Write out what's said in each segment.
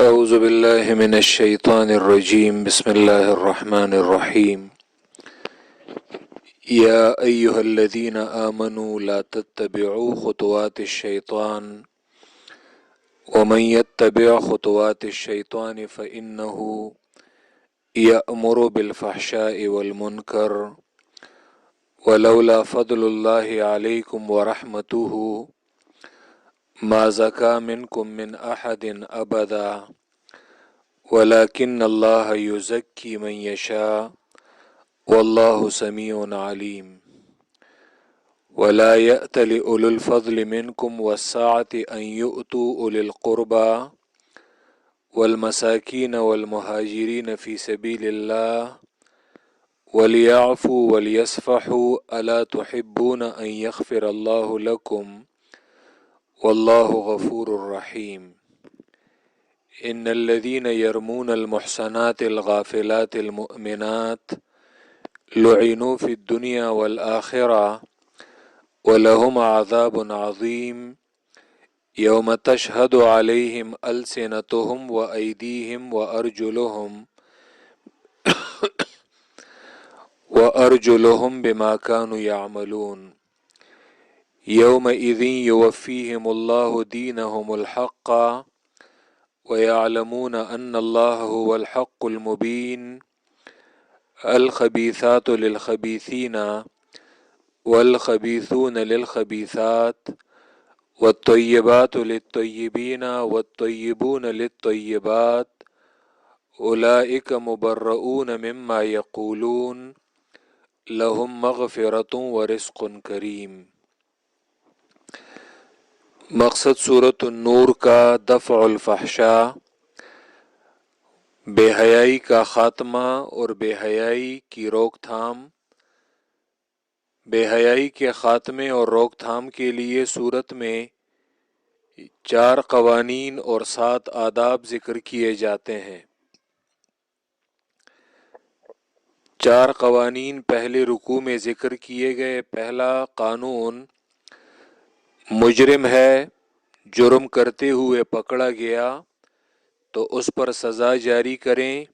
أعوذ بالله من الشيطان الرجيم بسم الله الرحمن الرحيم يا أيها الذين آمنوا لا تتبعوا خطوات الشيطان ومن يتبع خطوات الشيطان فإنه يأمر بالفحشاء والمنكر ولولا فضل الله عليكم ورحمته ما زكى منكم من أحد أبدا ولكن الله يزكي من يشاء والله سميع عليم ولا يأتل أولو الفضل منكم والسعة أن يؤتوا أولي القربى والمساكين والمهاجرين في سبيل الله وليعفوا وليصفحوا ألا تحبون أن يغفر الله لكم والله غفور رحيم إن الذين يرمون المحصنات الغافلات المؤمنات لعنوا في الدنيا والآخرة ولهم عذاب عظيم يوم تشهد عليهم ألسنتهم وأيديهم وأرجلهم بما كانوا يعملون يومئذ يوفيهم الله دينهم الحق ويعلمون أن الله هو الحق المبين الخبيثات للخبيثين والخبيثون للخبيثات والطيبات للطيبين والطيبون للطيبات أولئك مبرؤون مما يقولون لهم مغفرة ورزق کریم۔ مقصد سورۃ النور کا دفع الفحشاء، بے حیائی کا خاتمہ اور بے حیائی کی روک تھام۔ بے حیائی کے خاتمے اور روک تھام کے لیے سورت میں 4 قوانین اور 7 آداب ذکر کیے جاتے ہیں۔ 4 قوانین پہلے رکوع میں ذکر کیے گئے۔ پہلا قانون، مجرم ہے، جرم کرتے ہوئے پکڑا گیا تو اس پر سزا جاری کریں،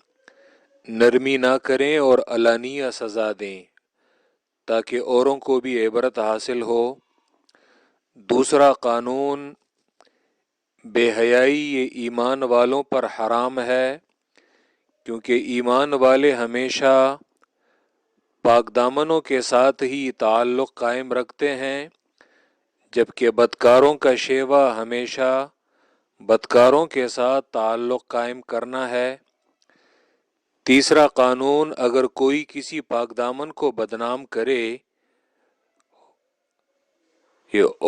نرمی نہ کریں اور علانیہ سزا دیں تاکہ اوروں کو بھی عبرت حاصل ہو۔ دوسرا قانون، بے حیائی یہ ایمان والوں پر حرام ہے، کیونکہ ایمان والے ہمیشہ پاک دامنوں کے ساتھ ہی تعلق قائم رکھتے ہیں، جبکہ بدکاروں کا شیوہ ہمیشہ بدکاروں کے ساتھ تعلق قائم کرنا ہے۔ تیسرا قانون، اگر کوئی کسی پاک دامن کو بدنام کرے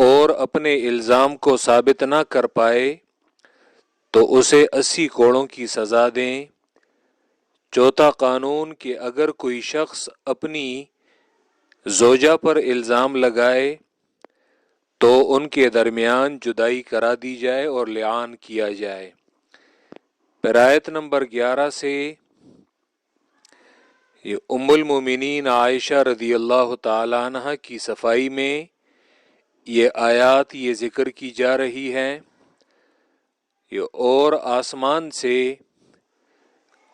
اور اپنے الزام کو ثابت نہ کر پائے تو اسے 80 کوڑوں کی سزا دیں۔ چوتھا قانون کہ اگر کوئی شخص اپنی زوجہ پر الزام لگائے تو ان کے درمیان جدائی کرا دی جائے اور لعان کیا جائے۔ پھر آیت نمبر 11 سے یہ ام المومنین عائشہ رضی اللہ تعالی عنہ کی صفائی میں یہ آیات یہ ذکر کی جا رہی ہیں، اور آسمان سے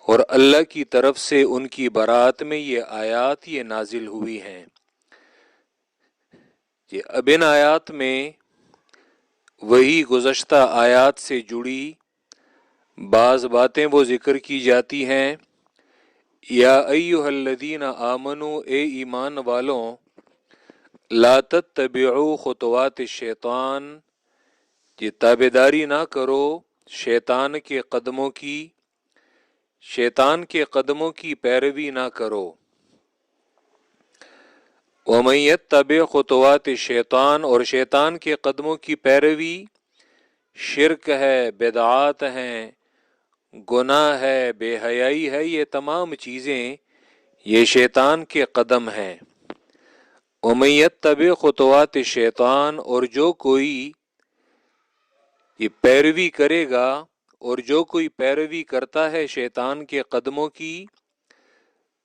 اور اللہ کی طرف سے ان کی برات میں یہ آیات یہ نازل ہوئی ہیں۔ اب ان آیات میں وہی گزشتہ آیات سے جڑی بعض باتیں وہ ذکر کی جاتی ہیں۔ یا ایھا الذین آمنوا، اے ایمان والوں، لا تتبعوا خطوات الشیطان، یہ تابعداری نہ کرو شیطان کے قدموں کی، شیطان کے قدموں کی پیروی نہ کرو۔ وَمَن يَتَّبِعْ خُطُوَاتِ الشَّيْطَانِ، اور شیطان کے قدموں کی پیروی شرک ہے، بدعات ہیں، گناہ ہے، بے حیائی ہے، یہ تمام چیزیں یہ شیطان کے قدم ہیں۔ وَمَن يَتَّبِعْ خُطُوَاتِ الشَّيْطَانِ، اور جو کوئی یہ پیروی کرے گا، اور جو کوئی پیروی کرتا ہے شیطان کے قدموں کی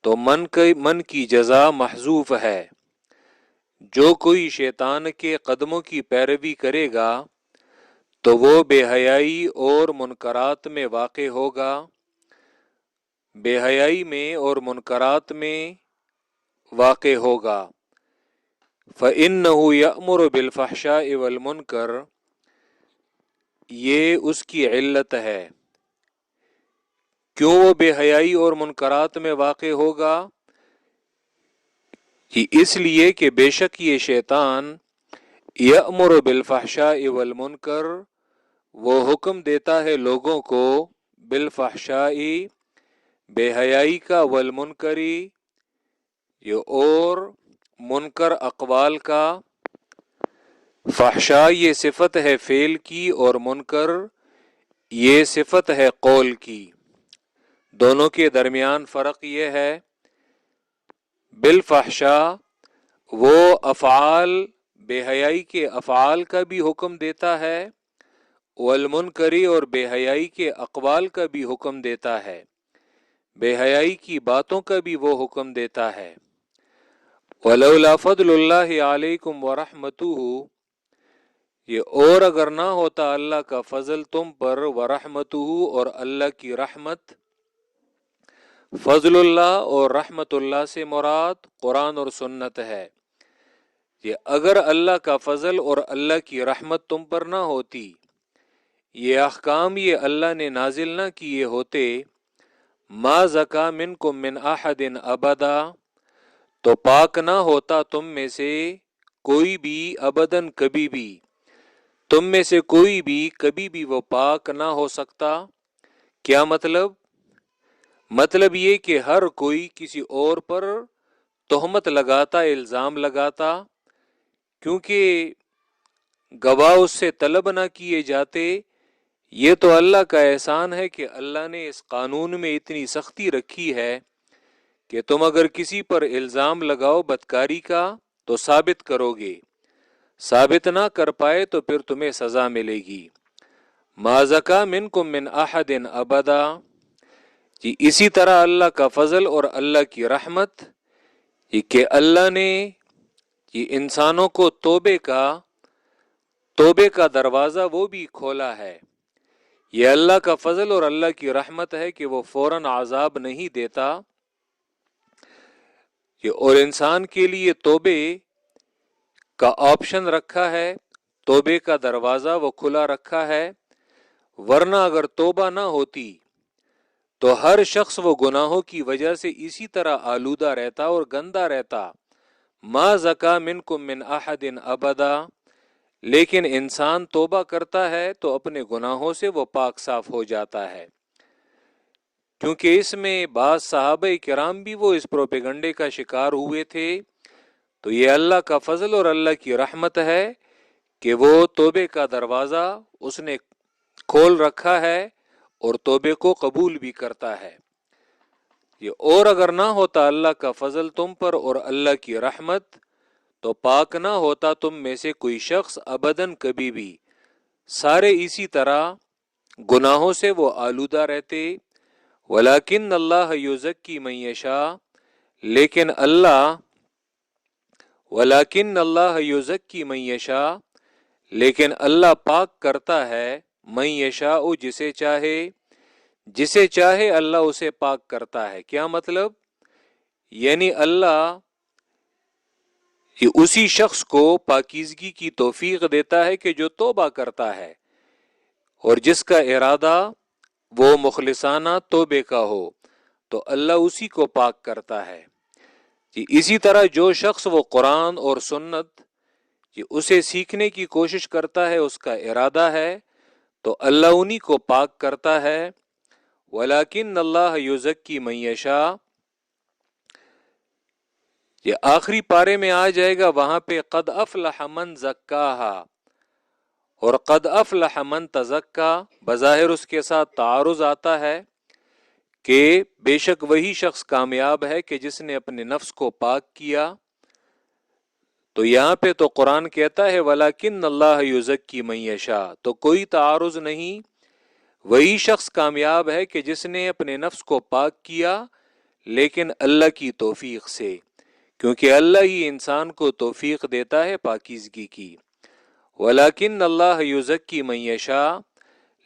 تو من کی جزا محذوف ہے۔ جو کوئی شیطان کے قدموں کی پیروی کرے گا تو وہ بے حیائی اور منکرات میں واقع ہوگا، بے حیائی میں اور منکرات میں واقع ہوگا۔ فَإِنَّهُ يَأْمُرُ بِالْفَحْشَاءِ وَالْمُنکر، یہ اس کی علت ہے۔ کیوں وہ بے حیائی اور منکرات میں واقع ہوگا؟ اس لیے کہ بے شک یہ شیطان یأمر بالفحشاء والمنکر، وہ حکم دیتا ہے لوگوں کو بالفحشاء، بے حیائی کا، والمنکری، یہ اور منکر اقوال کا۔ فحشاء یہ صفت ہے فعل کی، اور منکر یہ صفت ہے قول کی۔ دونوں کے درمیان فرق یہ ہے، بالفحشاء وہ افعال، بے حیائی کے افعال کا بھی حکم دیتا ہے، والمنکری اور بے حیائی کے اقوال کا بھی حکم دیتا ہے، بے حیائی کی باتوں کا بھی وہ حکم دیتا ہے۔ وَلَوْلَا فَضْلُ اللَّهِ عَلَيْكُمْ وَرَحْمَتُهُ، یہ اور اگر نہ ہوتا اللہ کا فضل تم پر، ورحمتہ اور اللہ کی رحمت۔ فضل اللہ اور رحمت اللہ سے مراد قرآن اور سنت ہے۔ یہ اگر اللہ کا فضل اور اللہ کی رحمت تم پر نہ ہوتی، یہ احکام یہ اللہ نے نازل نہ کیے ہوتے، ما زکا منکم من احد ابدا، تو پاک نہ ہوتا تم میں سے کوئی بھی، ابداً کبھی بھی، تم میں سے کوئی بھی کبھی بھی وہ پاک نہ ہو سکتا۔ کیا مطلب؟ مطلب یہ کہ ہر کوئی کسی اور پر تہمت لگاتا، الزام لگاتا، کیونکہ گواہ اس سے طلب نہ کیے جاتے۔ یہ تو اللہ کا احسان ہے کہ اللہ نے اس قانون میں اتنی سختی رکھی ہے کہ تم اگر کسی پر الزام لگاؤ بدکاری کا تو ثابت کرو گے، ثابت نہ کر پائے تو پھر تمہیں سزا ملے گی۔ ما زکا منکم من احد ابدا، جی اسی طرح اللہ کا فضل اور اللہ کی رحمت، یہ کہ اللہ نے یہ انسانوں کو توبے کا دروازہ وہ بھی کھولا ہے۔ یہ اللہ کا فضل اور اللہ کی رحمت ہے کہ وہ فوراً عذاب نہیں دیتا، اور انسان کے لیے توبے کا آپشن رکھا ہے، توبے کا دروازہ وہ کھلا رکھا ہے۔ ورنہ اگر توبہ نہ ہوتی تو ہر شخص وہ گناہوں کی وجہ سے اسی طرح آلودہ رہتا اور گندا رہتا۔ ما زکا منکم من احد ابدا، لیکن انسان توبہ کرتا ہے تو اپنے گناہوں سے وہ پاک صاف ہو جاتا ہے، کیونکہ اس میں بعض صحابہ کرام بھی وہ اس پروپیگنڈے کا شکار ہوئے تھے۔ تو یہ اللہ کا فضل اور اللہ کی رحمت ہے کہ وہ توبے کا دروازہ اس نے کھول رکھا ہے اور توبے کو قبول بھی کرتا ہے۔ یہ اور اگر نہ ہوتا اللہ کا فضل تم پر اور اللہ کی رحمت، تو پاک نہ ہوتا تم میں سے کوئی شخص ابداً کبھی بھی، سارے اسی طرح گناہوں سے وہ آلودہ رہتے۔ ولیکن اللہ یزکی من یشاء، لیکن اللہ یزکی من یشاء، لیکن اللہ پاک کرتا ہے من یشاء، جسے چاہے اللہ اسے پاک کرتا ہے۔ کیا مطلب؟ یعنی اللہ اسی شخص کو پاکیزگی کی توفیق دیتا ہے کہ جو توبہ کرتا ہے، اور جس کا ارادہ وہ مخلصانہ توبے کا ہو تو اللہ اسی کو پاک کرتا ہے۔ اسی طرح جو شخص وہ قرآن اور سنت اسے سیکھنے کی کوشش کرتا ہے، اس کا ارادہ ہے، تو اللہ انہی کو پاک کرتا ہے۔ ولیکن اللہ یزکی من یشاء، یہ آخری پارے میں آ جائے گا، وہاں پہ قد افلح من زکاہا اور قد افلح من تزکا، بظاہر اس کے ساتھ تعارض آتا ہے کہ بے شک وہی شخص کامیاب ہے کہ جس نے اپنے نفس کو پاک کیا۔ تو یہاں پہ تو قرآن کہتا ہے ولیکن اللہ یزکی من یشاء، تو کوئی تعارض نہیں، وہی شخص کامیاب ہے کہ جس نے اپنے نفس کو پاک کیا، لیکن اللہ کی توفیق سے، کیونکہ اللہ ہی انسان کو توفیق دیتا ہے پاکیزگی کی۔ ولیکن اللہ یزکی من یشاء،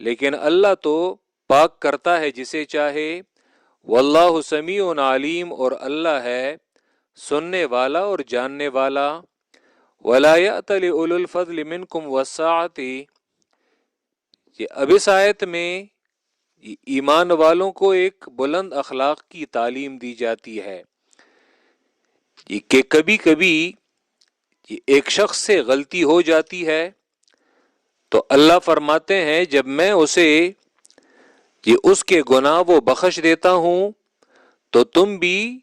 لیکن اللہ تو پاک کرتا ہے جسے چاہے، واللہ سمیع علیم، اور اللہ ہے سننے والا اور جاننے والا۔ ولا یأتل اولو الفضل منکم والسعۃ، یہ اب اس آیت میں ایمان والوں کو ایک بلند اخلاق کی تعلیم دی جاتی ہے کہ کبھی کبھی ایک شخص سے غلطی ہو جاتی ہے تو اللہ فرماتے ہیں جب میں اسے اس کے گناہ وہ بخش دیتا ہوں تو تم بھی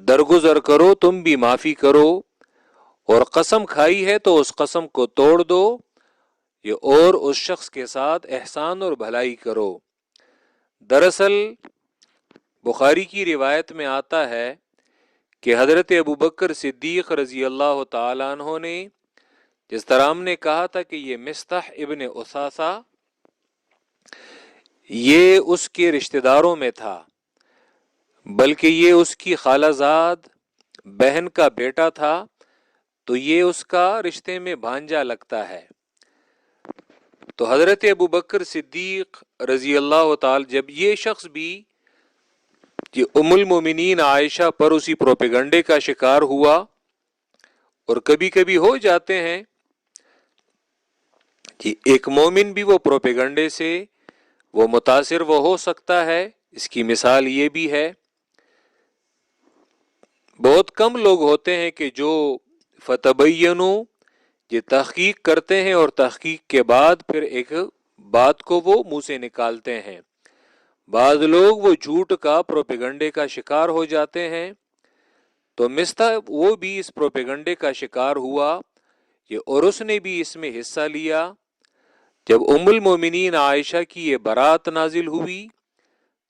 درگزر کرو، تم بھی معافی کرو، اور قسم کھائی ہے تو اس قسم کو توڑ دو، اور اس شخص کے ساتھ احسان اور بھلائی کرو۔ دراصل بخاری کی روایت میں آتا ہے کہ حضرت ابوبکر صدیق رضی اللہ تعالیٰ عنہ نے، جس طرح ہم نے کہا تھا کہ یہ مصطح ابن اثاثہ یہ اس کے رشتہ داروں میں تھا، بلکہ یہ اس کی خالہ زاد بہن کا بیٹا تھا، تو یہ اس کا رشتے میں بھانجا لگتا ہے۔ تو حضرت ابوبکر صدیق رضی اللہ تعالی جب یہ شخص بھی ام المومنین عائشہ پر اسی پروپیگنڈے کا شکار ہوا، اور کبھی کبھی ہو جاتے ہیں کہ ایک مومن بھی وہ پروپیگنڈے سے وہ متاثر وہ ہو سکتا ہے، اس کی مثال یہ بھی ہے۔ بہت کم لوگ ہوتے ہیں کہ جو فتبینوا یہ تحقیق کرتے ہیں اور تحقیق کے بعد پھر ایک بات کو وہ منہ سے نکالتے ہیں۔ بعض لوگ وہ جھوٹ کا پروپیگنڈے کا شکار ہو جاتے ہیں، تو مصطح وہ بھی اس پروپیگنڈے کا شکار ہوا، اور اس نے بھی اس میں حصہ لیا۔ جب ام المومنین عائشہ کی یہ برات نازل ہوئی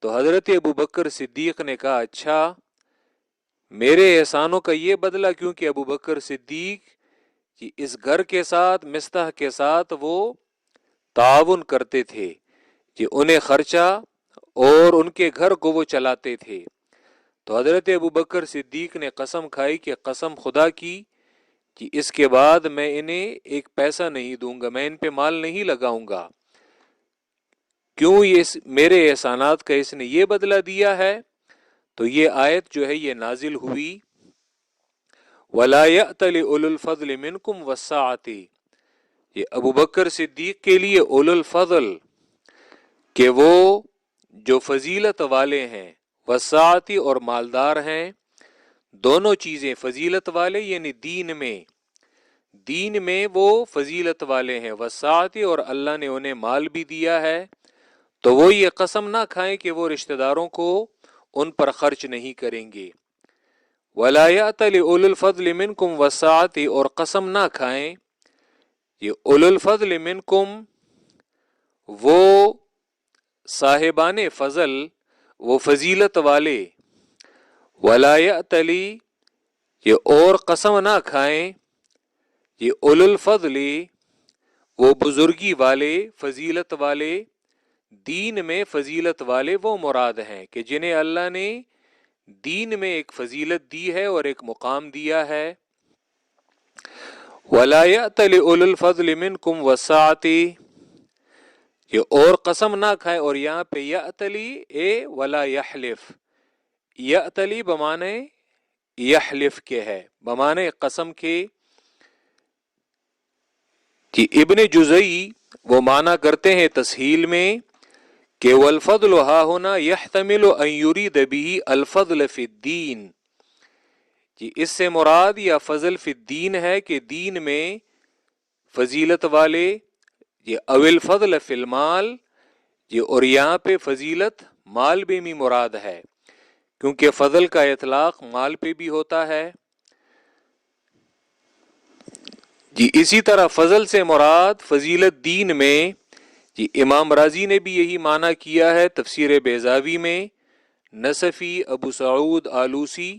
تو حضرت ابوبکر صدیق نے کہا اچھا میرے احسانوں کا یہ بدلہ، کیونکہ ابوبکر صدیق اس گھر کے ساتھ مصطح کے ساتھ وہ تعاون کرتے تھے، انہیں خرچہ اور ان کے گھر کو وہ چلاتے تھے۔ تو حضرت ابوبکر صدیق نے قسم کھائی کہ قسم خدا کی کہ اس کے بعد میں انہیں ایک پیسہ نہیں دوں گا، میں ان پہ مال نہیں لگاؤں گا، کیوں یہ میرے احسانات کا اس نے یہ بدلہ دیا ہے۔ تو یہ آیت جو ہے یہ نازل ہوئی، وَلَا يَأْتَلِ أُولُو الْفَضْلِ مِنْكُمْ وَالسَّعَةِ، یہ ابوبکر صدیق کے لیے اولو الفضل کہ وہ جو فضیلت والے ہیں، وسعتی اور مالدار ہیں، دونوں چیزیں فضیلت والے یعنی دین میں وہ فضیلت والے ہیں، وسعتی اور اللہ نے انہیں مال بھی دیا ہے، تو وہ یہ قسم نہ کھائیں کہ وہ رشتہ داروں کو ان پر خرچ نہیں کریں گے۔ وَلَا يَأْتَلِ أُولُو الْفَضْلِ مِنْكُمْ وَالسَّعَةِ، اور قسم نہ کھائیں یہ اولو الفضل منکم وہ صاحبان فضل، وہ فضیلت والے، ولا یأتلی یہ اور قسم نہ کھائیں یہ اولو الفضل وہ بزرگی والے، فضیلت والے، دین میں فضیلت والے وہ مراد ہیں کہ جنہیں اللہ نے دین میں ایک فضیلت دی ہے اور ایک مقام دیا ہے۔ وَلَا يَأْتَلِ أُولُو الْفَضْلِ مِنْكُمْ وَالسَّعَةِ، یہ اور قسم نہ کھائے، اور یہاں پہ یأتلی ولا یحلف، یأتلی بمانے یحلف کے ہے، بمانے قسم کے۔ ابن جزئی وہ معنی کرتے ہیں تسہیل میں کہ والفضل ہا ہونا یحتمل ان یرید به الفضل فی الدین، اس سے مراد یا فضل فی الدین ہے کہ دین میں فضیلت والے، یہ اول فضل فی المال، اور یہاں پہ فضیلت مال بھی مراد ہے، کیونکہ فضل کا اطلاق مال پہ بھی ہوتا ہے۔ اسی طرح فضل سے مراد فضیلت دین میں، امام رازی نے بھی یہی معنی کیا ہے تفسیر بیضاوی میں، نصفی، ابو سعود آلوسی،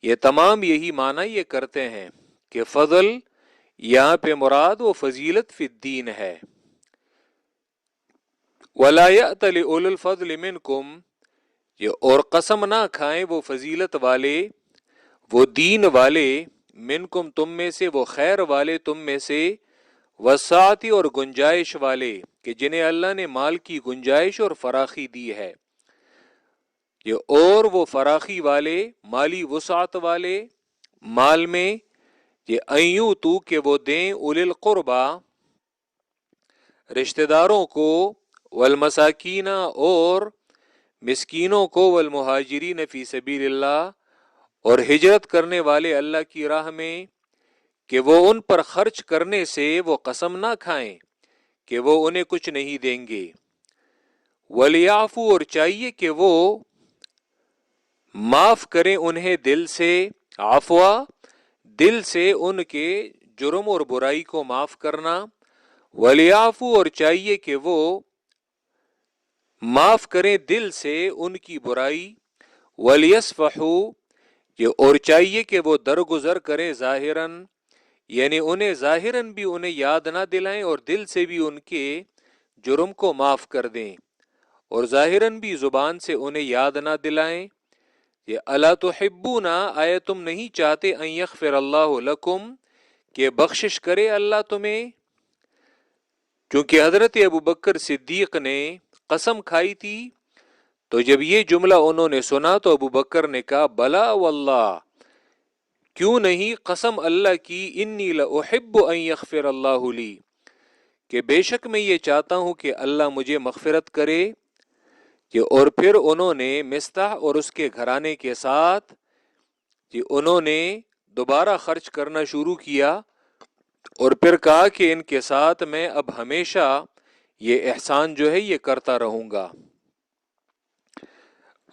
یہ تمام یہی معنی یہ کرتے ہیں کہ فضل یہاں پہ مراد وہ فضیلت فی الدین ہے۔ وَلَا يَأْتَلِ أُولُو الْفَضْلِ مِنْكُمْ، یہ اور قسم نہ کھائیں وہ فضیلت والے، وہ دین والے، منکم تم میں سے، وہ خیر والے تم میں سے، وسعتی اور گنجائش والے کہ جنہیں اللہ نے مال کی گنجائش اور فراخی دی ہے، یہ اور وہ فراخی والے مالی وسعت والے مال میں، یہ ایوں تو کہ وہ دیں اولی القربا رشتہ داروں کو، والمساکین اور مسکینوں کو، والمہاجرین فی سبیل اللہ اور ہجرت کرنے والے اللہ کی راہ میں، کہ وہ ان پر خرچ کرنے سے وہ قسم نہ کھائیں کہ وہ انہیں کچھ نہیں دیں گے، ولیعفو اور چاہیے کہ وہ معاف کریں انہیں دل سے، عفوا دل سے ان کے جرم اور برائی کو معاف کرنا، ولیعفو اور چاہیے کہ وہ معاف کریں دل سے ان کی برائی، ولیصفحو یہ اور چاہیے کہ وہ درگزر کریں ظاہراً، یعنی انہیں ظاہراً بھی انہیں یاد نہ دلائیں اور دل سے بھی ان کے جرم کو معاف کر دیں، اور ظاہراً بھی زبان سے انہیں یاد نہ دلائیں۔ یہ الا تحبون آیا تم نہیں چاہتے ان یغفر اللہ لکم کہ بخشش کرے اللہ تمہیں، کیونکہ حضرت ابو بکر صدیق نے قسم کھائی تھی، تو جب یہ جملہ انہوں نے سنا تو ابو بکر نے کہا بلا واللہ کیوں نہیں، قسم اللہ کی، انی لاحب ان یغفر اللہ لی کہ بے شک میں یہ چاہتا ہوں کہ اللہ مجھے مغفرت کرے۔ کہ اور پھر انہوں نے مستح اور اس کے گھرانے کے ساتھ کہ انہوں نے دوبارہ خرچ کرنا شروع کیا، اور پھر کہا کہ ان کے ساتھ میں اب ہمیشہ یہ احسان جو ہے یہ کرتا رہوں گا۔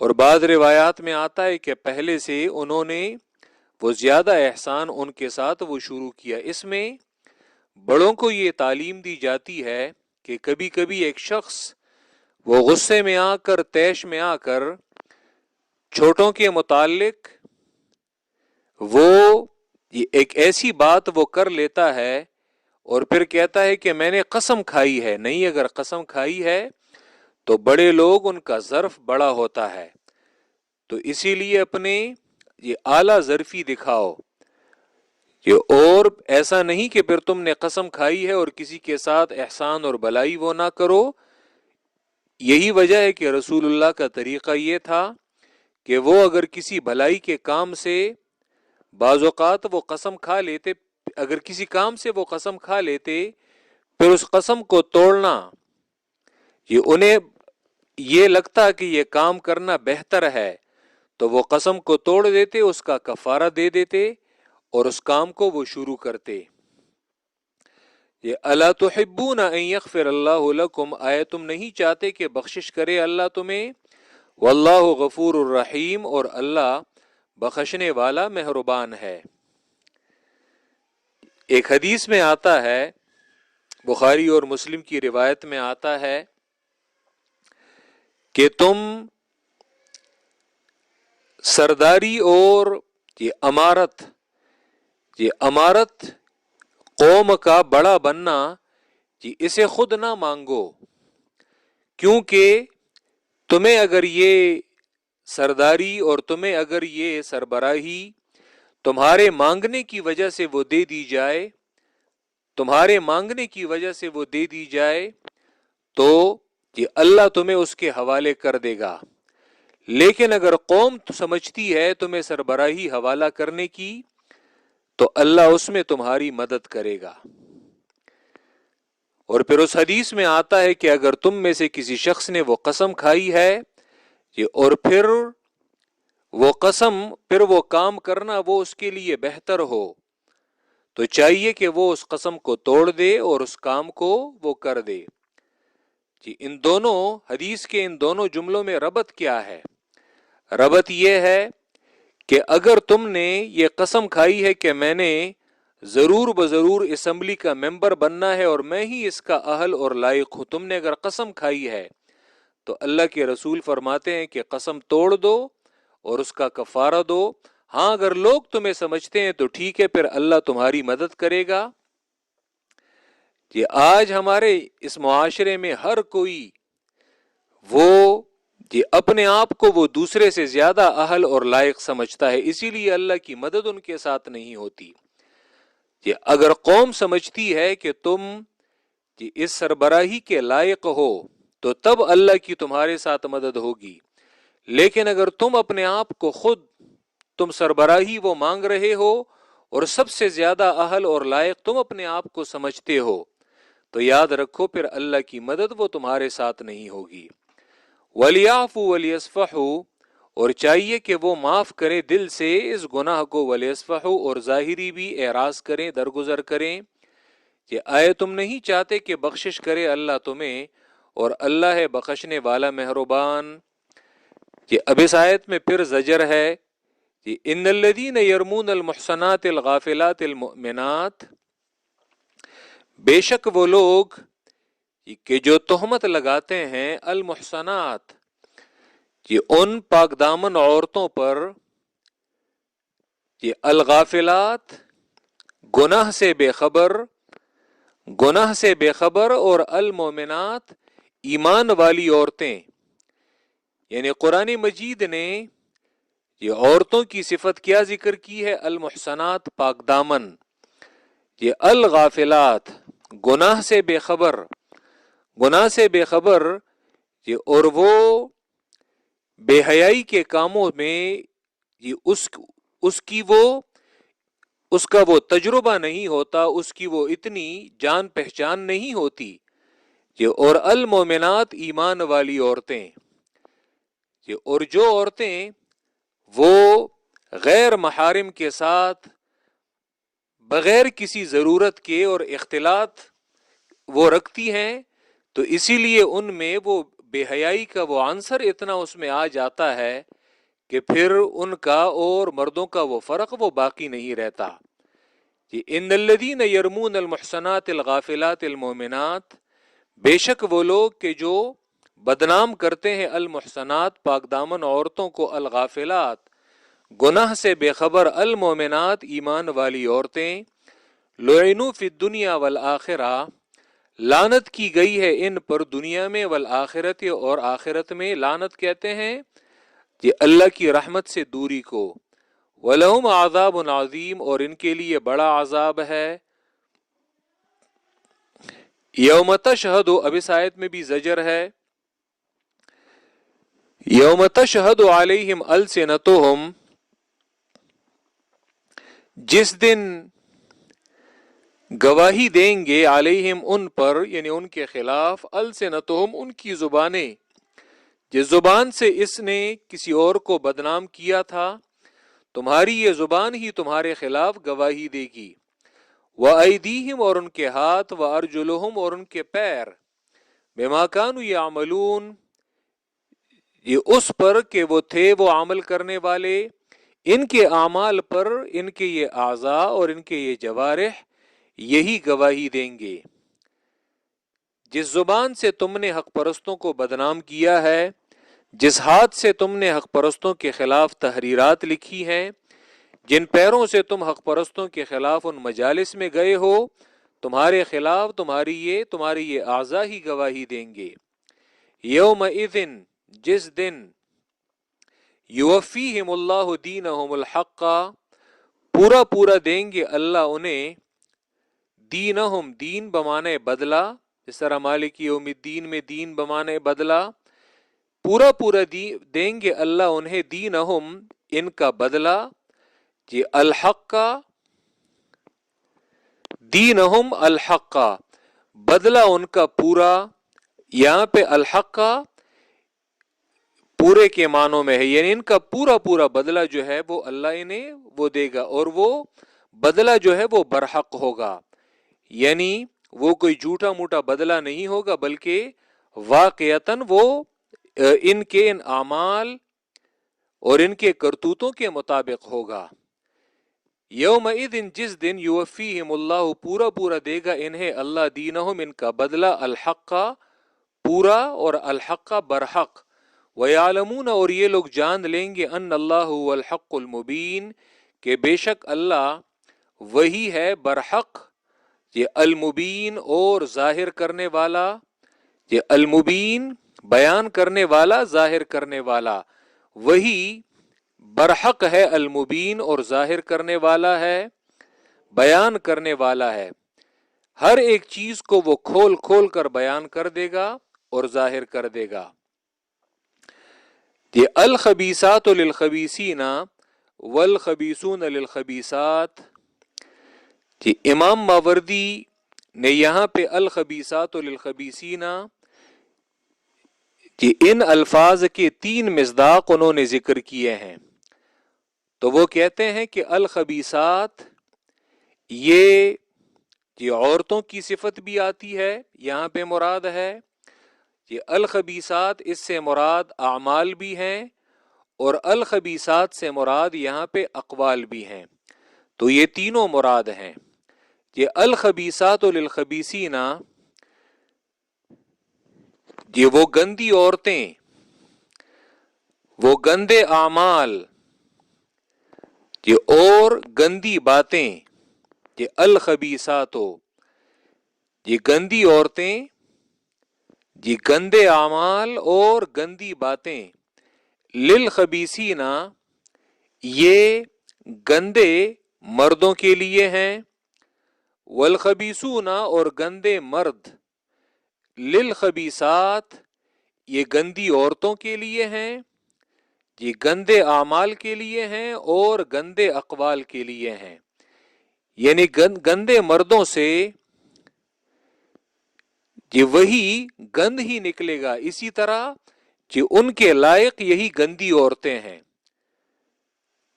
اور بعض روایات میں آتا ہے کہ پہلے سے انہوں نے وہ زیادہ احسان ان کے ساتھ وہ شروع کیا۔ اس میں بڑوں کو یہ تعلیم دی جاتی ہے کہ کبھی کبھی ایک شخص وہ غصے میں آ کر، طیش میں آ کر چھوٹوں کے متعلق وہ ایک ایسی بات وہ کر لیتا ہے اور پھر کہتا ہے کہ میں نے قسم کھائی ہے۔ نہیں، اگر قسم کھائی ہے تو بڑے لوگ ان کا ظرف بڑا ہوتا ہے، تو اسی لیے اپنے یہ اعلیٰ ظرفی دکھاؤ، یہ اور ایسا نہیں کہ پھر تم نے قسم کھائی ہے اور کسی کے ساتھ احسان اور بلائی وہ نہ کرو۔ یہی وجہ ہے کہ رسول اللہ کا طریقہ یہ تھا کہ وہ اگر کسی بھلائی کے کام سے بعض اوقات وہ قسم کھا لیتے، اگر کسی کام سے وہ قسم کھا لیتے، پھر اس قسم کو توڑنا یہ انہیں یہ لگتا کہ یہ کام کرنا بہتر ہے، تو وہ قسم کو توڑ دیتے، اس کا کفارہ دے دیتے اور اس کام کو وہ شروع کرتے۔ یہ الا تحبون ان یغفر اللہ لکم آیا تم نہیں چاہتے کہ بخشش کرے اللہ تمہیں، واللہ غفور الرحیم اور اللہ بخشنے والا مہربان ہے۔ ایک حدیث میں آتا ہے، بخاری اور مسلم کی روایت میں آتا ہے کہ تم سرداری اور یہ امارت قوم کا بڑا بننا اسے خود نہ مانگو، کیونکہ تمہیں اگر یہ سرداری اور تمہیں اگر یہ سربراہی تمہارے مانگنے کی وجہ سے وہ دے دی جائے، تمہارے مانگنے کی وجہ سے وہ دے دی جائے، تو یہ اللہ تمہیں اس کے حوالے کر دے گا۔ لیکن اگر قوم سمجھتی ہے تمہیں سربراہی حوالہ کرنے کی، تو اللہ اس میں تمہاری مدد کرے گا۔ اور پھر اس حدیث میں آتا ہے کہ اگر تم میں سے کسی شخص نے وہ قسم کھائی ہے اور پھر وہ قسم، پھر وہ کام کرنا وہ اس کے لیے بہتر ہو، تو چاہیے کہ وہ اس قسم کو توڑ دے اور اس کام کو وہ کر دے۔ ان دونوں حدیث کے ان دونوں جملوں میں ربط کیا ہے؟ ربط یہ ہے کہ اگر تم نے یہ قسم کھائی ہے کہ میں نے ضرور بضرور اسمبلی کا ممبر بننا ہے اور میں ہی اس کا اہل اور لائق ہوں، تم نے اگر قسم کھائی ہے تو اللہ کے رسول فرماتے ہیں کہ قسم توڑ دو اور اس کا کفارہ دو۔ ہاں اگر لوگ تمہیں سمجھتے ہیں تو ٹھیک ہے، پھر اللہ تمہاری مدد کرے گا۔ یہ آج ہمارے اس معاشرے میں ہر کوئی وہ اپنے آپ کو وہ دوسرے سے زیادہ اہل اور لائق سمجھتا ہے، اسی لیے اللہ کی مدد ان کے ساتھ نہیں ہوتی۔ یہ اگر قوم سمجھتی ہے کہ تم اس سربراہی کے لائق ہو تو تب اللہ کی تمہارے ساتھ مدد ہوگی، لیکن اگر تم اپنے آپ کو خود تم سربراہی وہ مانگ رہے ہو اور سب سے زیادہ اہل اور لائق تم اپنے آپ کو سمجھتے ہو تو یاد رکھو پھر اللہ کی مدد وہ تمہارے ساتھ نہیں ہوگی۔ وَلْيَعْفُوا وَلْيَصْفَحُوا، اور چاہیے کہ وہ معاف کریں دل سے اس گناہ کو، وَلْيَصْفَحُوا، اور ظاہری بھی اعراض کریں، درگزر کریں۔ کہ آئے تم نہیں چاہتے کہ بخشش کرے اللہ تمہیں، اور اللہ ہے بخشنے والا مہربان۔ کہ اب اس آیت میں پھر زجر ہے کہ ان الذین یرمون المحصنات الغافلات المؤمنات، بے شک وہ لوگ کہ جو تہمت لگاتے ہیں المحصنات، کہ ان پاک دامن عورتوں پر، کہ الغافلات، گناہ سے بے خبر، گناہ سے بے خبر، اور المومنات، ایمان والی عورتیں۔ یعنی قرآن مجید نے یہ عورتوں کی صفت کیا ذکر کی ہے؟ المحصنات، پاک دامن، یہ الغافلات، گناہ سے بے خبر، گناہ سے بے خبر، یہ اور وہ بے حیائی کے کاموں میں یہ اس کا وہ تجربہ نہیں ہوتا، اس کی وہ اتنی جان پہچان نہیں ہوتی۔ یہ اور المومنات، ایمان والی عورتیں، یہ اور جو عورتیں وہ غیر محارم کے ساتھ بغیر کسی ضرورت کے اور اختلاط وہ رکھتی ہیں، تو اسی لیے ان میں وہ بے حیائی کا وہ عنصر اتنا اس میں آ جاتا ہے کہ پھر ان کا اور مردوں کا وہ فرق وہ باقی نہیں رہتا۔ ان الذین یرمون المحصنات الغافلات المؤمنات، بے شک وہ لوگ کہ جو بدنام کرتے ہیں المحصنات، پاک دامن عورتوں کو، الغافلات، گناہ سے بے خبر، المؤمنات، ایمان والی عورتیں، لعنوا فی الدنیا والآخرہ، لعنت کی گئی ہے ان پر دنیا میں، والآخرت، اور آخرت میں۔ لعنت کہتے ہیں یہ اللہ کی رحمت سے دوری کو۔ وَلَهُمْ عَذَابٌ عَظِيمٌ، اور ان کے لیے بڑا عذاب ہے۔ یوم تشہد، اب اس آیت میں بھی زجر ہے۔ یوم تشہد علیہم السنتہم، جس دن گواہی دیں گے علیہم ان پر، یعنی ان کے خلاف، السنتہم، ان کی زبانیں، جس زبان سے اس نے کسی اور کو بدنام کیا تھا، تمہاری یہ زبان ہی تمہارے خلاف گواہی دے گی۔ وَأَيْدِيهِمْ، اور ان کے ہاتھ، وَأَرْجُلُهُمْ، اور ان کے پیر، بِمَا كَانُوا يَعْمَلُونَ، یہ اس پر کہ وہ تھے وہ عمل کرنے والے، ان کے اعمال پر، ان کے یہ اعضاء اور ان کے یہ جوارح یہی گواہی دیں گے۔ جس زبان سے تم نے حق پرستوں کو بدنام کیا ہے، جس ہاتھ سے تم نے حق پرستوں کے خلاف تحریرات لکھی ہیں، جن پیروں سے تم حق پرستوں کے خلاف ان مجالس میں گئے ہو، تمہارے خلاف تمہاری یہ اعضاء ہی گواہی دیں گے۔ یومئذ، جس دن، یوفیہم اللہ دینہم الحق، پورا پورا دیں گے اللہ انہیں، دینہم، دین بمانے بدلہ، جس طرح مالک یوم الدین میں دین بمانے بدلہ، پورا پورا دیں گے اللہ انہیں، دینہم، ان کا بدلہ، یہ الحق کا، دینہم الحق کا، بدلہ ان کا پورا۔ یہاں پہ الحق کا پورے کے معنوں میں ہے، یعنی ان کا پورا پورا بدلہ جو ہے وہ اللہ انہیں وہ دے گا، اور وہ بدلہ جو ہے وہ برحق ہوگا، یعنی وہ کوئی جھوٹا موٹا بدلہ نہیں ہوگا، بلکہ واقعتاً وہ ان کے ان اعمال اور ان کے کرتوتوں کے مطابق ہوگا۔ یومئذ، جس دن، یوفیہم اللہ، پورا پورا دے گا انہیں اللہ، دینہم، ان کا بدلہ، الحق کا پورا، اور الحق کا برحق۔ وَيَعْلَمُونَ، اور یہ لوگ جان لیں گے، ان اللہ هو الحق المبین، کہ بے شک اللہ وہی ہے برحق، یہ المبین، اور ظاہر کرنے والا، یہ المبین، بیان کرنے والا، ظاہر کرنے والا، وہی برحق ہے، المبین، اور ظاہر کرنے والا ہے، بیان کرنے والا ہے، ہر ایک چیز کو وہ کھول کھول کر بیان کر دے گا اور ظاہر کر دے گا۔ یہ الخبیثات للخبیثین والخبیثون للخبیثات، یہ امام ماوردی نے یہاں پہ الخبیثات للخبیثین، یہ ان الفاظ کے 3 مصداق انہوں نے ذکر کیے ہیں۔ تو وہ کہتے ہیں کہ الخبیثات یہ عورتوں کی صفت بھی آتی ہے، یہاں پہ مراد ہے یہ الخبیثات، اس سے مراد اعمال بھی ہیں، اور الخبیثات سے مراد یہاں پہ اقوال بھی ہیں، تو یہ تینوں مراد ہیں۔ یہ الخبیثات للخبیثین، یہ وہ گندی عورتیں، وہ گندے اعمال، یہ اور گندی باتیں، یہ الخبیثات، یہ گندی عورتیں، یہ گندے اعمال اور گندی باتیں، للخبیثین یہ گندے مردوں کے لیے ہیں، والخبیثون اور گندے مرد، للخبیثات یہ گندی عورتوں کے لیے ہیں، یہ گندے اعمال کے لیے ہیں اور گندے اقوال کے لیے ہیں، یعنی گندے مردوں سے یہ وہی گند ہی نکلے گا، اسی طرح کہ ان کے لائق یہی گندی عورتیں ہیں۔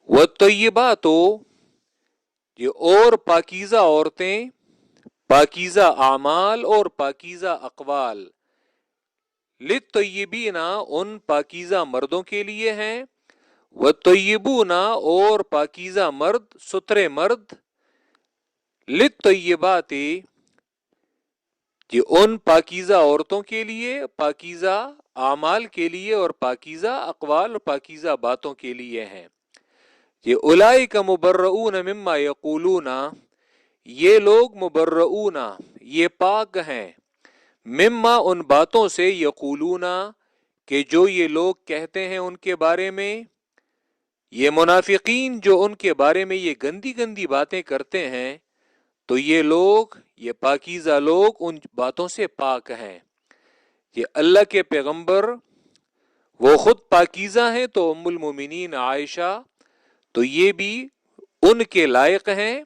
والطیبات یہ اور پاکیزہ عورتیں، پاکیزہ اعمال اور پاکیزہ اقوال، للطیبین ان پاکیزہ مردوں کے لیے ہیں، والطیبون اور پاکیزہ مرد، سترے مرد، للطیبات کہ ان پاکیزہ عورتوں کے لیے، پاکیزہ اعمال کے لیے اور پاکیزہ اقوال اور پاکیزہ باتوں کے لیے ہیں۔ یہ اولئک مبرؤون مما یقولون، یہ لوگ مبرؤون یہ پاک ہیں، مما ان باتوں سے، یقولون کہ جو یہ لوگ کہتے ہیں ان کے بارے میں، یہ منافقین جو ان کے بارے میں یہ گندی گندی باتیں کرتے ہیں، تو یہ لوگ، یہ پاکیزہ لوگ ان باتوں سے پاک ہیں۔ یہ اللہ کے پیغمبر وہ خود پاکیزہ ہیں، تو ام المومنین عائشہ تو یہ بھی ان کے لائق ہیں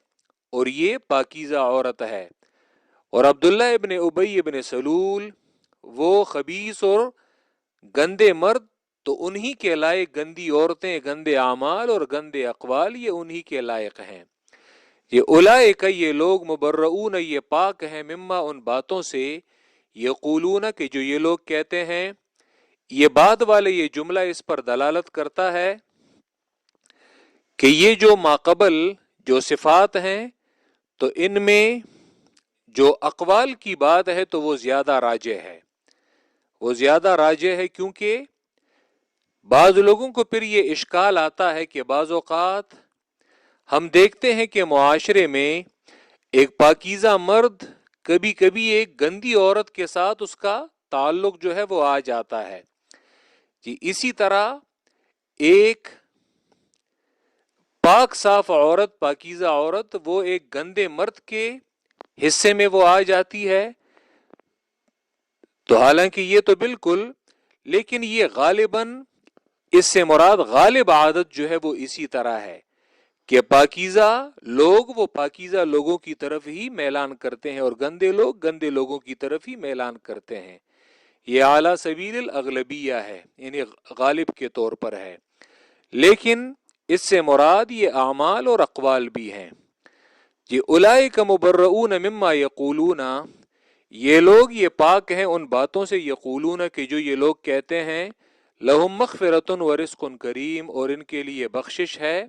اور یہ پاکیزہ عورت ہے، اور عبداللہ ابن ابی ابن سلول وہ خبیث اور گندے مرد، تو انہی کے لائق گندی عورتیں، گندے اعمال اور گندے اقوال یہ انہی کے لائق ہیں۔ یہ اولئک یہ لوگ مبرؤون یہ پاک ہیں، مما ان باتوں سے، یقولون کہ جو یہ لوگ کہتے ہیں۔ یہ بعد والے یہ جملہ اس پر دلالت کرتا ہے کہ یہ جو ماقبل جو صفات ہیں، تو ان میں جو اقوال کی بات ہے تو وہ زیادہ راجح ہے، وہ زیادہ راجح ہے، کیونکہ بعض لوگوں کو پھر یہ اشکال آتا ہے کہ بعض اوقات ہم دیکھتے ہیں کہ معاشرے میں ایک پاکیزہ مرد کبھی کبھی ایک گندی عورت کے ساتھ اس کا تعلق جو ہے وہ آ جاتا ہے، جی اسی طرح ایک پاک صاف عورت، پاکیزہ عورت، وہ ایک گندے مرد کے حصے میں وہ آ جاتی ہے، تو حالانکہ یہ تو بالکل، لیکن یہ غالباً اس سے مراد غالب عادت جو ہے وہ اسی طرح ہے کہ پاکیزہ لوگ وہ پاکیزہ لوگوں کی طرف ہی میلان کرتے ہیں اور گندے لوگ گندے لوگوں کی طرف ہی میلان کرتے ہیں۔ یہ اعلیٰ سبیل الاغلبیہ ہے، یعنی غالب کے طور پر ہے، لیکن اس سے مراد یہ اعمال اور اقوال بھی ہیں۔ یہ اولئک مبرؤون مما یقولون، یہ لوگ یہ پاک ہیں ان باتوں سے، یقولون کہ جو یہ لوگ کہتے ہیں، لہم مغفرۃ ورزق کریم، اور ان کے لیے بخشش ہے،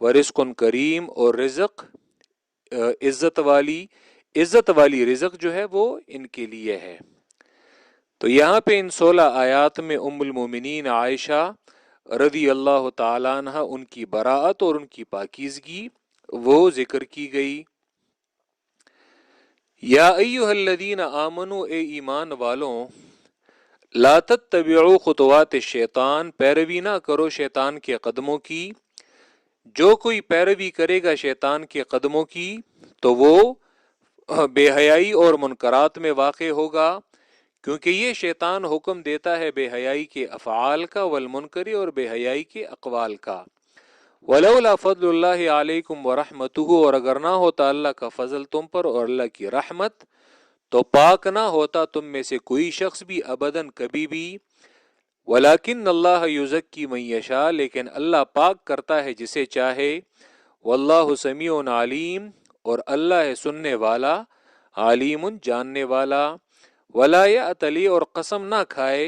ورزق کریم اور رزق عزت والی رزق جو ہے وہ ان کے لیے ہے۔ تو یہاں پہ ان 16 آیات میں ام المومنین عائشہ رضی اللہ تعالیٰ عنہ ان کی براءت اور ان کی پاکیزگی وہ ذکر کی گئی۔ یا ایھا الذین آمنوا، اے ایمان والوں، لا تتبعوا خطوات الشیطان، پیروی نہ کرو شیطان کے قدموں کی، جو کوئی پیروی کرے گا شیطان کے قدموں کی، تو وہ بے حیائی اور منکرات میں واقع ہوگا، کیونکہ یہ شیطان حکم دیتا ہے بے حیائی کے افعال کا، والمنکری اور بے حیائی کے اقوال کا۔ ولولا فضل اللہ علیکم ورحمتہ، اور اگر نہ ہوتا اللہ کا فضل تم پر اور اللہ کی رحمت، تو پاک نہ ہوتا تم میں سے کوئی شخص بھی ابداً کبھی بھی۔ ولیکن اللہ یزکی من یشاء، لیکن اللہ پاک کرتا ہے جسے چاہے۔ واللہ سمیع علیم، اور اللہ ہے سننے والا، علیم جاننے والا۔ ولا یأتلی، اور قسم نہ کھائے،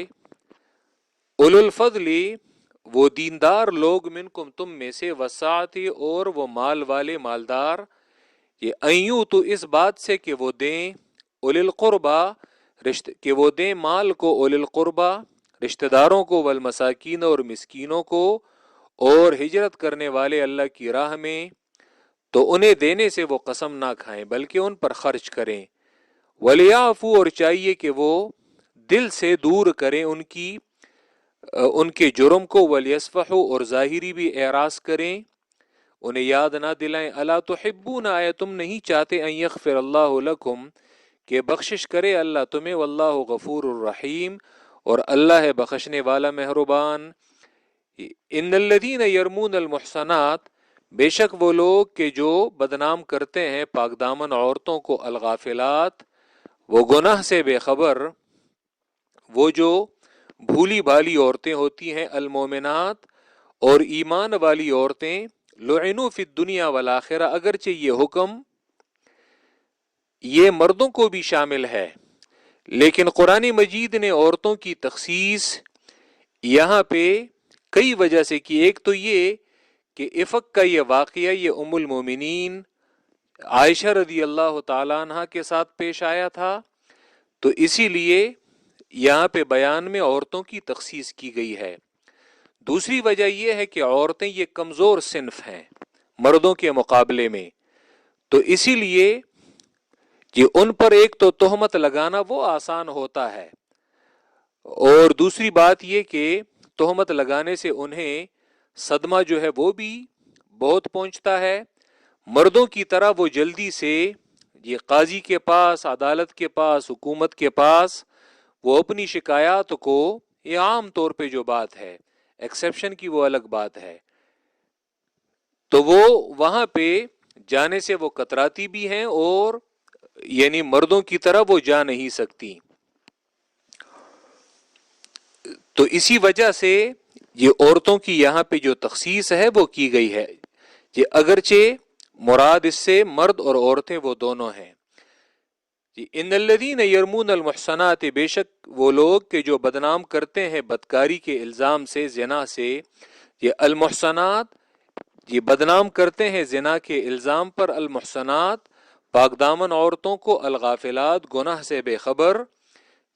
اولو الفضل وہ دیندار لوگ، منکم تم میں سے، وسعتی اور وہ مال والے مالدار، یہ ایوں تو اس بات سے کہ وہ دیں، اولی القربا کہ وہ دیں مال کو، اولی القربا رشتہ داروں کو، والمساکین اور مسکینوں کو، اور ہجرت کرنے والے اللہ کی راہ میں، تو انہیں دینے سے وہ قسم نہ کھائیں بلکہ ان پر خرچ کریں۔ ولیعفو، اور چاہیے کہ وہ دل سے دور کریں ان کے جرم کو، ولیصفحوا، اور ظاہری بھی اعراض کریں، انہیں یاد نہ دلائیں۔ الا تحبون، آیا تم نہیں چاہتے، ان یغفر اللہ لکم کہ بخشش کرے اللہ تمہیں، واللہ غفور الرحیم، اور اللہ ہے بخشنے والا مہربان۔ ان الذین یرمون المحصنات، بے شک وہ لوگ کہ جو بدنام کرتے ہیں پاک دامن عورتوں کو، الغافلات وہ گناہ سے بے خبر، وہ جو بھولی بھالی عورتیں ہوتی ہیں، المومنات اور ایمان والی عورتیں، لعنوا فی الدنیا والآخرہ، اگرچہ یہ حکم یہ مردوں کو بھی شامل ہے، لیکن قرآن مجید نے عورتوں کی تخصیص یہاں پہ کئی وجہ سے کی۔ ایک تو یہ کہ افق کا یہ واقعہ یہ ام المومنین عائشہ رضی اللہ تعالیٰ عنہ کے ساتھ پیش آیا تھا، تو اسی لیے یہاں پہ بیان میں عورتوں کی تخصیص کی گئی ہے۔ دوسری وجہ یہ ہے کہ عورتیں یہ کمزور صنف ہیں مردوں کے مقابلے میں، تو اسی لیے یہ ان پر ایک تو تہمت لگانا وہ آسان ہوتا ہے، اور دوسری بات یہ کہ تہمت لگانے سے انہیں صدمہ جو ہے وہ بھی بہت پہنچتا ہے۔ مردوں کی طرح وہ جلدی سے یہ قاضی کے پاس، عدالت کے پاس، حکومت کے پاس وہ اپنی شکایات کو، یہ عام طور پہ جو بات ہے، ایکسیپشن کی وہ الگ بات ہے، تو وہ وہاں پہ جانے سے وہ کتراتی بھی ہیں، اور یعنی مردوں کی طرح وہ جا نہیں سکتی۔ تو اسی وجہ سے یہ عورتوں کی یہاں پہ جو تخصیص ہے وہ کی گئی ہے، یہ اگرچہ مراد اس سے مرد اور عورتیں وہ دونوں ہیں۔ ان الذین یرمون المحصنات، بے شک وہ لوگ کہ جو بدنام کرتے ہیں بدکاری کے الزام سے، زنا سے، یہ المحصنات یہ بدنام کرتے ہیں زنا کے الزام پر، المحصنات پاک دامن عورتوں کو، الغافلات گناہ سے بے خبر،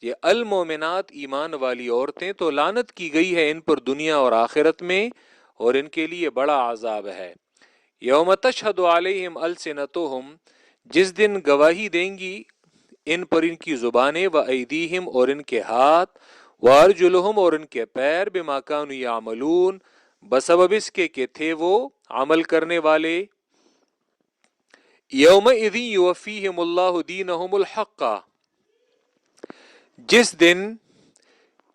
یہ المومنات ایمان والی عورتیں، تو لعنت کی گئی ہے ان پر دنیا اور آخرت میں، اور ان کے لیے بڑا عذاب ہے۔ یوم تشہد علیہم السنتہم، جس دن گواہی دیں گی ان پر ان کی زبانیں، و ایدیہم اور ان کے ہاتھ، و ارجلہم اور ان کے پیر، بما کانوا یعملون بسبب اس کے کہ تھے وہ عمل کرنے والے۔ یومئذ یوفیہم اللہ دینہم الحق، جس دن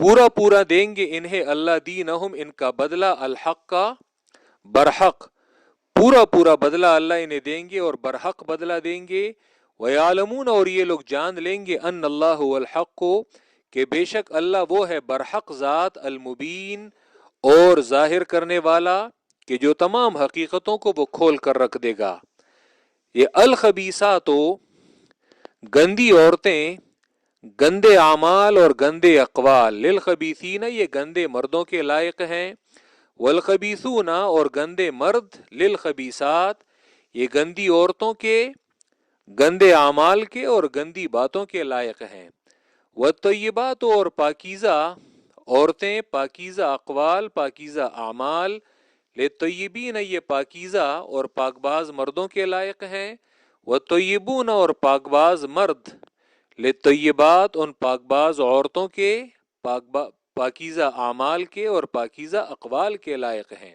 پورا پورا دیں گے انہیں اللہ دینہم ان کا بدلہ، الحق کا برحق، پورا پورا بدلہ اللہ انہیں دیں گے اور برحق بدلہ دیں گے۔ وَيَعْلَمُونَ اور یہ لوگ جان لیں گے، ان اللہ هو الحق کہ بے شک اللہ وہ ہے برحق ذات، المبین اور ظاہر کرنے والا، کہ جو تمام حقیقتوں کو وہ کھول کر رکھ دے گا۔ یہ الخبیثات گندی عورتیں، گندے اعمال اور گندے اقوال، للخبیثین یہ گندے مردوں کے لائق ہیں، والخبیثون اور گندے مرد، للخبیثات یہ گندی عورتوں کے، گندے اعمال کے اور گندی باتوں کے لائق ہیں۔ والطیبات اور پاکیزہ عورتیں، پاکیزہ اقوال، پاکیزہ اعمال، للطیبین یہ پاکیزہ اور پاک باز مردوں کے لائق ہیں، والطیبون اور پاک باز مرد، للطیبات ان پاک باز عورتوں کے، پاکیزہ اعمال کے اور پاکیزہ اقوال کے لائق ہیں۔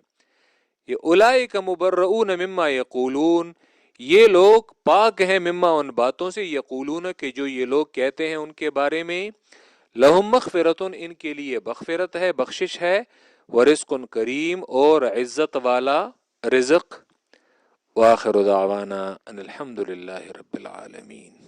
یہ اولئک مبرؤون مما یقولون یہ لوگ پاک ہیں مما ان باتوں سے یقولون کہ جو یہ لوگ کہتے ہیں ان کے بارے میں، لہم مغفرتن ان کے لیے مغفرت ہے، بخشش ہے، ورزق کریم اور عزت والا رزق۔ وآخر دعوانا ان الحمد للہ رب العالمین۔